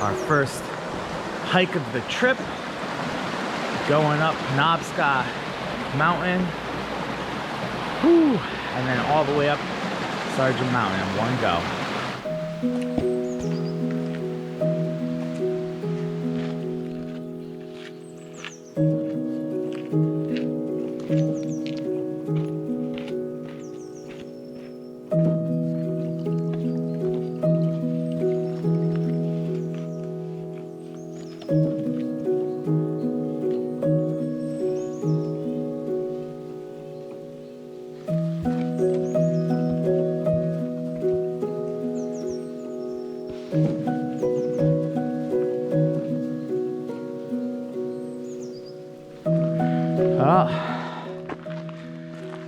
our first hike of the trip, going up Penobscot Mountain, and then all the way up Sargent Mountain in one go.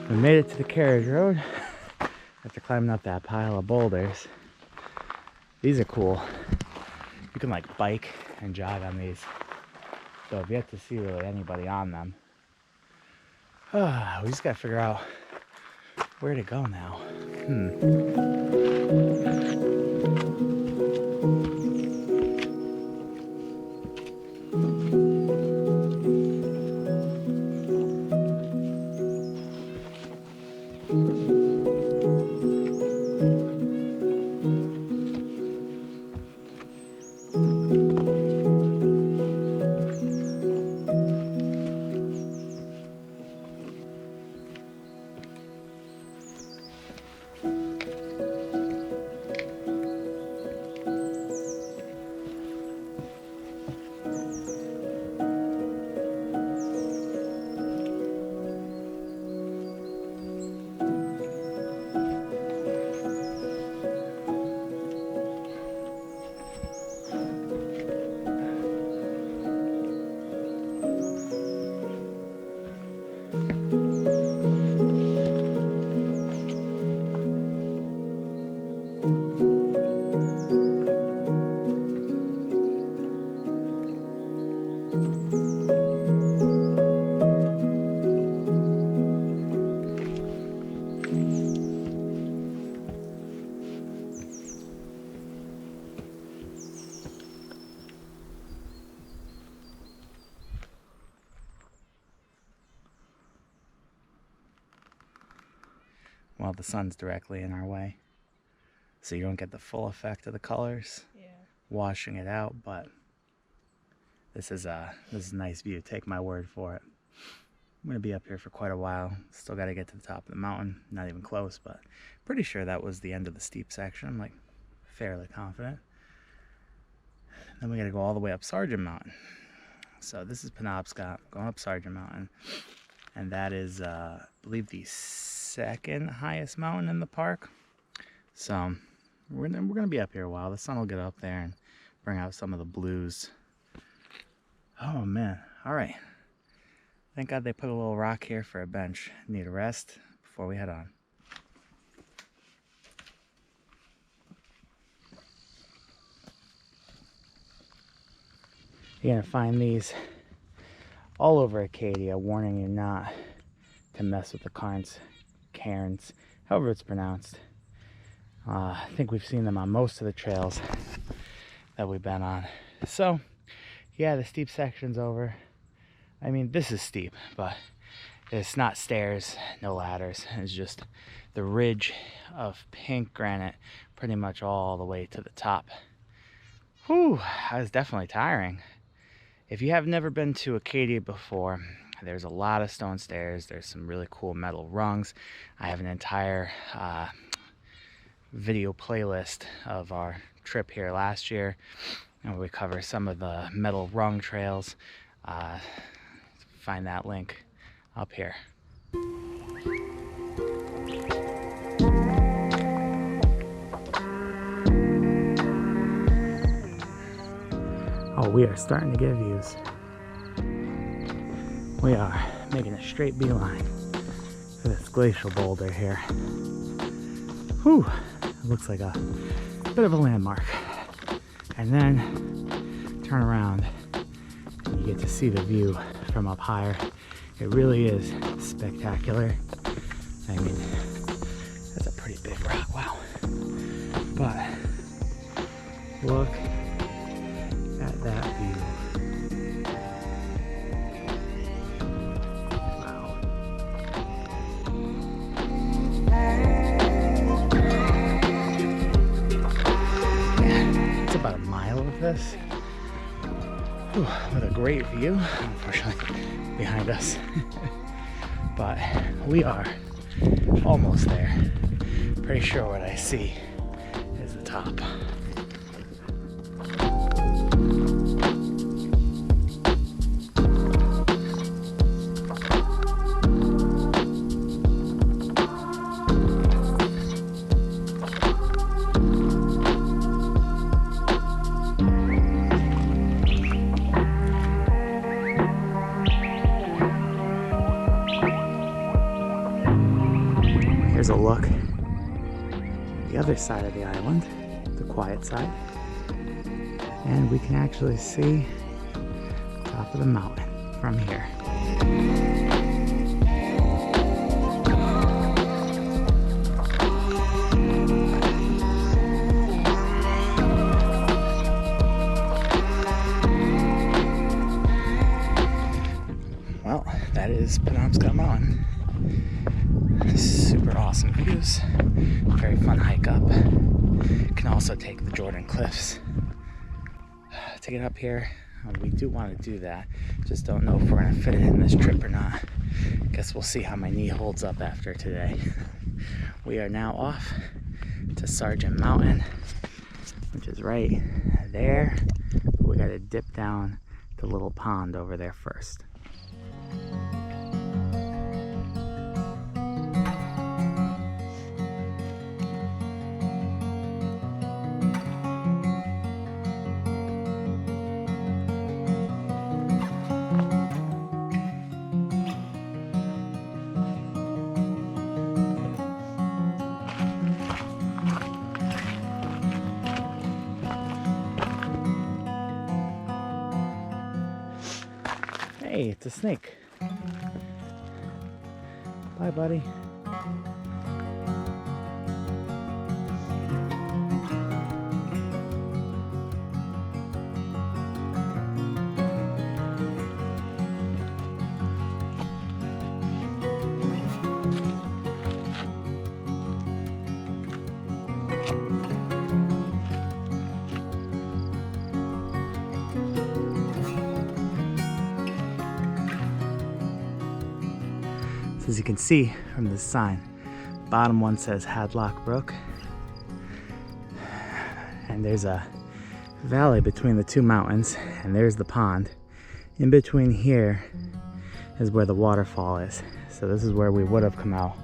We made it to the carriage road after climbing up that pile of boulders. These are cool. You can like bike and jog on these. So I've yet to see really anybody on them. We just gotta figure out where to go now. Well, the sun's directly in our way, so you don't get the full effect of the colors washing it out, but this is a nice view. Take my word for it. I'm gonna be up here for quite a while. Still got to get to the top of the mountain. Not even close, but pretty sure that was the end of the steep section. I'm like fairly confident. Then we got to go all the way up Sargent Mountain. So this is Penobscot, going up Sargent Mountain, and that is I believe the second highest mountain in the park. So we're gonna be up here a while. The sun will get up there and bring out some of the blues. Oh man, all right. Thank God they put a little rock here for a bench. Need a rest before we head on. You're gonna find these all over Acadia, warning you not to mess with the cairns, however it's pronounced. I think we've seen them on most of the trails that we've been on. So yeah, the steep section's over. I mean, this is steep, but it's not stairs, no ladders. It's just the ridge of pink granite pretty much all the way to the top. Whew, that was definitely tiring. If you have never been to Acadia before, there's a lot of stone stairs. There's some really cool metal rungs. I have an entire video playlist of our trip here last year, and we cover some of the metal rung trails. Find that link up here. Oh, we are starting to get views. We are making a straight beeline for this glacial boulder here. Whew, it looks like a bit of a landmark. And then turn around and you get to see the view from up higher. It really is spectacular. I mean, that's a pretty big rock, wow. But look with a great view, unfortunately, behind us. But we are almost there. Pretty sure what I see is the top. Here's a look at the other side of the island, the quiet side, and we can actually see the top of the mountain from here. Well, that is Penobscot Mountain. Super awesome views, very fun hike up. Can also take the Jordan Cliffs to get up here. We do want to do that, just don't know if we're going to fit it in this trip or not. Guess we'll see how my knee holds up after today. We are now off to Sargent Mountain, which is right there. We got to dip down the little pond over there first. Hey, it's a snake. Bye, buddy. As you can see from this sign, bottom one says Hadlock Brook, and there's a valley between the two mountains, and there's the pond. In between here is where the waterfall is, so this is where we would have come out.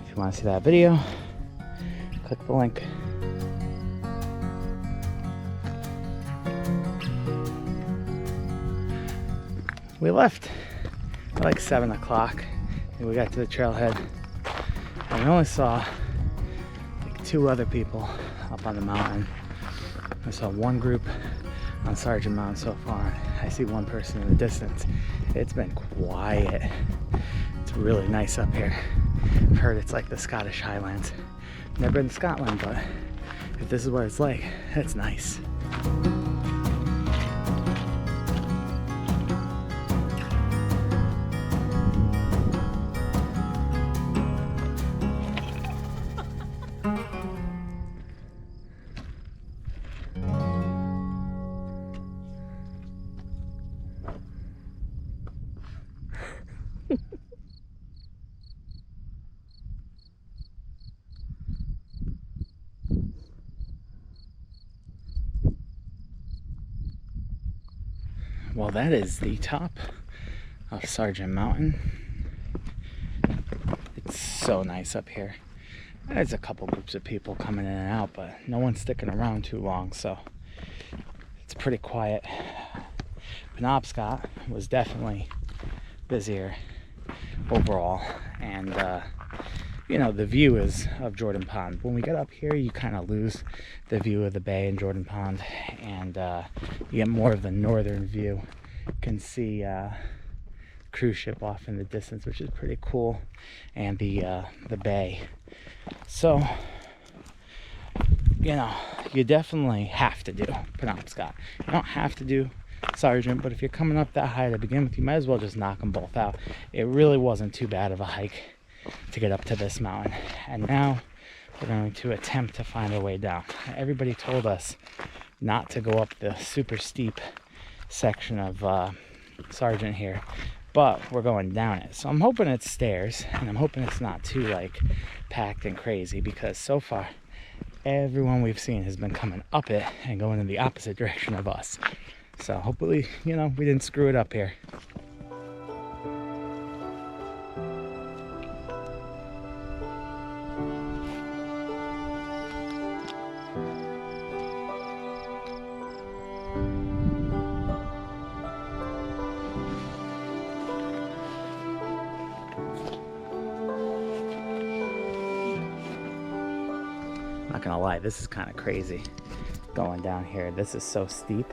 If you want to see that video, click the link. We left at like 7 o'clock. We got to the trailhead and we only saw like 2 other people up on the mountain. I saw one group on Sargent Mountain so far. I see one person in the distance. It's been quiet. It's really nice up here. I've heard it's like the Scottish Highlands. Never been to Scotland, but if this is what it's like, it's nice. Well, that is the top of Sargent Mountain. It's so nice up here. There's a couple groups of people coming in and out, but no one's sticking around too long, so it's pretty quiet. Penobscot was definitely busier overall, and you know, the view is of Jordan Pond. When we get up here, you kind of lose the view of the bay and Jordan Pond, and you get more of the northern view. You can see cruise ship off in the distance, which is pretty cool, and the bay. So, you know, you definitely have to do Penobscot. You don't have to do Sargent, but if you're coming up that high to begin with, you might as well just knock them both out. It really wasn't too bad of a hike to get up to this mountain, and now we're going to attempt to find our way down. Everybody told us not to go up the super steep section of Sargent here, but we're going down it. So I'm hoping it's stairs, and I'm hoping it's not too like packed and crazy, because so far everyone we've seen has been coming up it and going in the opposite direction of us. So hopefully, you know, we didn't screw it up here. Not gonna lie, this is kind of crazy going down here. This is so steep.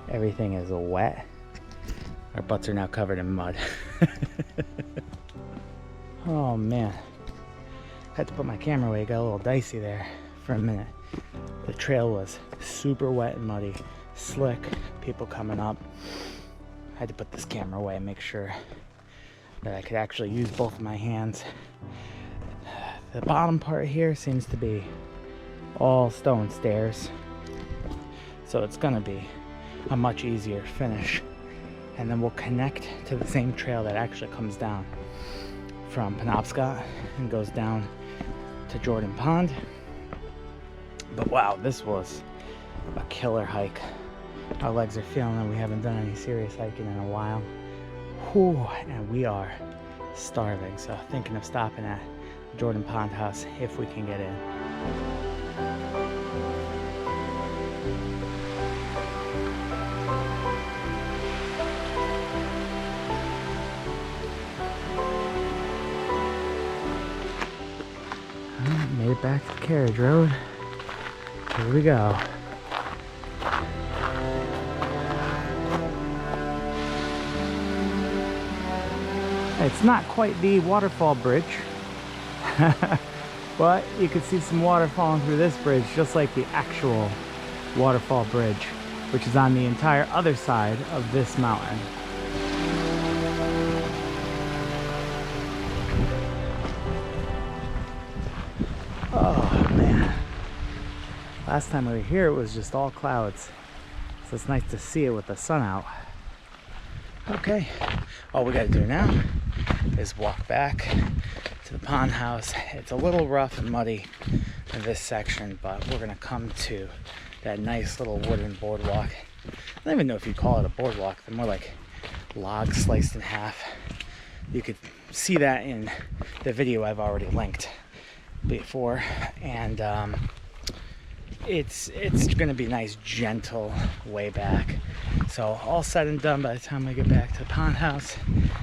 Everything is wet. Our butts are now covered in mud. Oh man. Had to put my camera away. It got a little dicey there for a minute. The trail was super wet and muddy, slick, people coming up. Had to put this camera away and make sure that I could actually use both of my hands. The bottom part here seems to be all stone stairs, so it's gonna be a much easier finish, and then we'll connect to the same trail that actually comes down from Penobscot and goes down to Jordan Pond. But wow, this was a killer hike. Our legs are feeling it. We haven't done any serious hiking in a while. Whew, and we are starving, so thinking of stopping at Jordan Pond House if we can get in. Made it back to the carriage road. Here we go. It's not quite the waterfall bridge, but you can see some water falling through this bridge, just like the actual waterfall bridge, which is on the entire other side of this mountain. Oh man, last time we were here it was just all clouds, so it's nice to see it with the sun out. Okay, all we gotta do now is walk back to the pond house. It's a little rough and muddy in this section, but we're gonna come to that nice little wooden boardwalk. I don't even know if you call it a boardwalk. They're more like logs sliced in half. You could see that in the video I've already linked before, and it's going to be a nice gentle way back. So all said and done, by the time we get back to the pond house,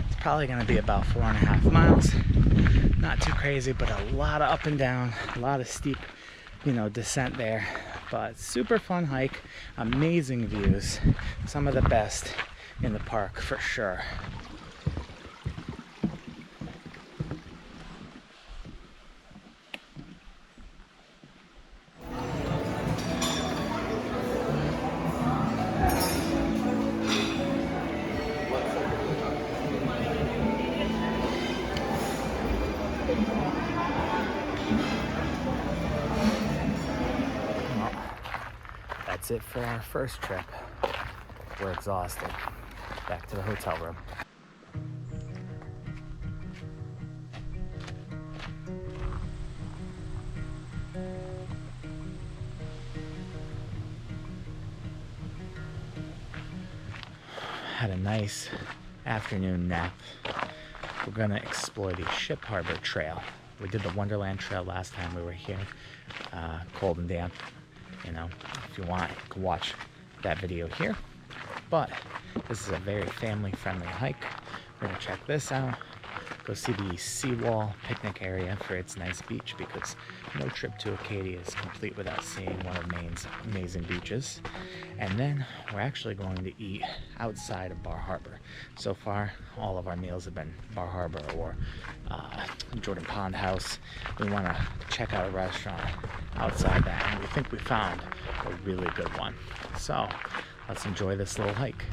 it's probably going to be about 4.5 miles. Not too crazy, but a lot of up and down, a lot of steep, you know, descent there, but super fun hike. Amazing views, some of the best in the park for sure. That's it for our first trip. We're exhausted. Back to the hotel room. Had a nice afternoon nap. We're gonna explore the Ship Harbor Trail. We did the Wonderland Trail last time we were here, cold and damp. You know, if you want, you can watch that video here. But this is a very family-friendly hike. We're gonna check this out. Go see the seawall picnic area for its nice beach, because no trip to Acadia is complete without seeing one of Maine's amazing beaches. And then we're actually going to eat outside of Bar Harbor. So far, all of our meals have been Bar Harbor or Jordan Pond House. We want to check out a restaurant outside that, and we think we found a really good one. So let's enjoy this little hike.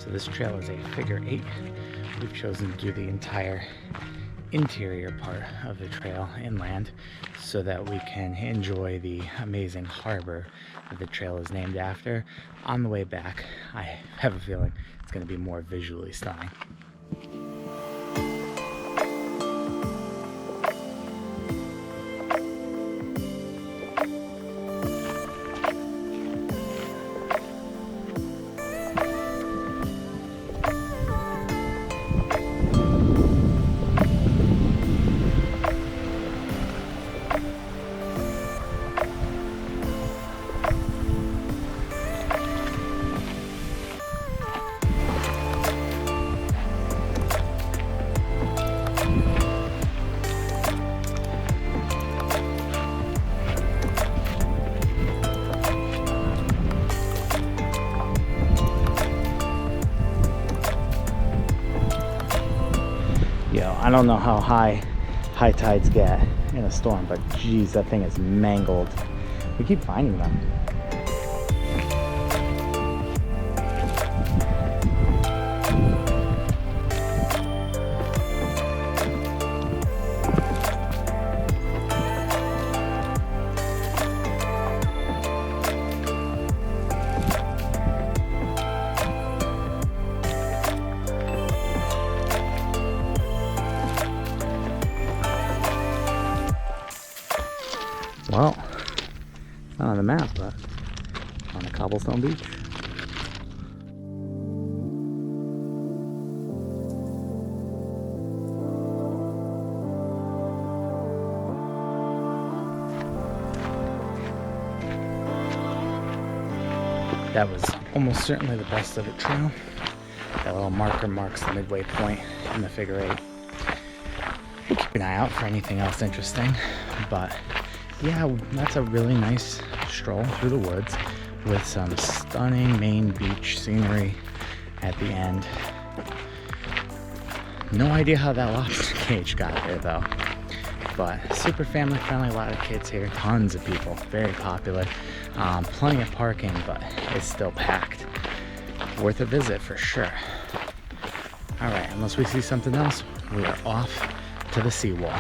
So this trail is a figure 8. We've chosen to do the entire interior part of the trail inland so that we can enjoy the amazing harbor that the trail is named after. On the way back, I have a feeling it's going to be more visually stunning. I don't know how high tides get in a storm, but geez, that thing is mangled. We keep finding them. Well, not on the map, but on a cobblestone beach. That was almost certainly the best of the trail. That little marker marks the midway point in the figure 8. We'll keep an eye out for anything else interesting, but yeah, that's a really nice stroll through the woods with some stunning Maine beach scenery at the end. No idea how that lobster cage got there though, but super family friendly, a lot of kids here, tons of people, very popular, plenty of parking, but it's still packed. Worth a visit for sure. All right, unless we see something else, we are off to the seawall.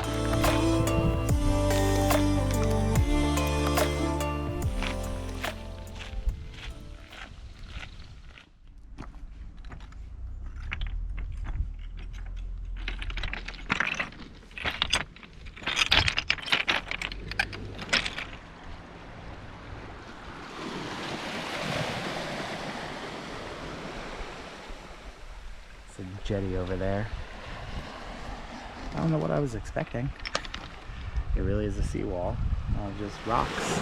It's a jetty over there. I don't know what I was expecting. It really is a seawall, just rocks.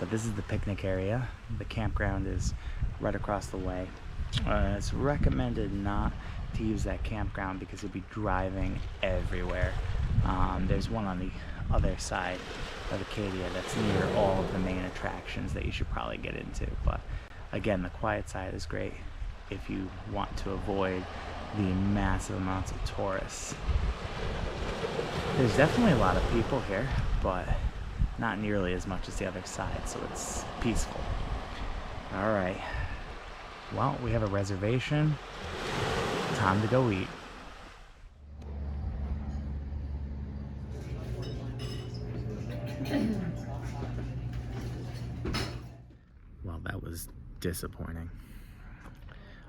But this is the picnic area. The campground is right across the way. It's recommended not to use that campground because you'll be driving everywhere. There's one on the other side of Acadia that's near all of the main attractions that you should probably get into. But again, the quiet side is great if you want to avoid the massive amounts of tourists. There's definitely a lot of people here, but not nearly as much as the other side, so it's peaceful. All right, well, we have a reservation. Time to go eat. Well, that was disappointing.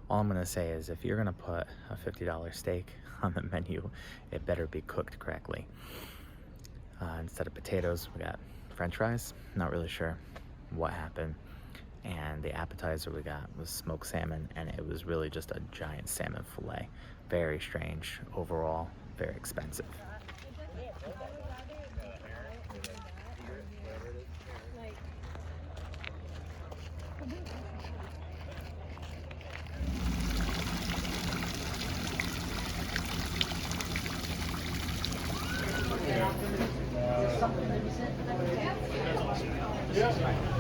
All I'm gonna say is if you're gonna put a $50 steak on the menu, it better be cooked correctly. Instead of potatoes, we got French fries. Not really sure what happened. And the appetizer we got was smoked salmon, and it was really just a giant salmon fillet. Very strange. Overall, very expensive. Yeah.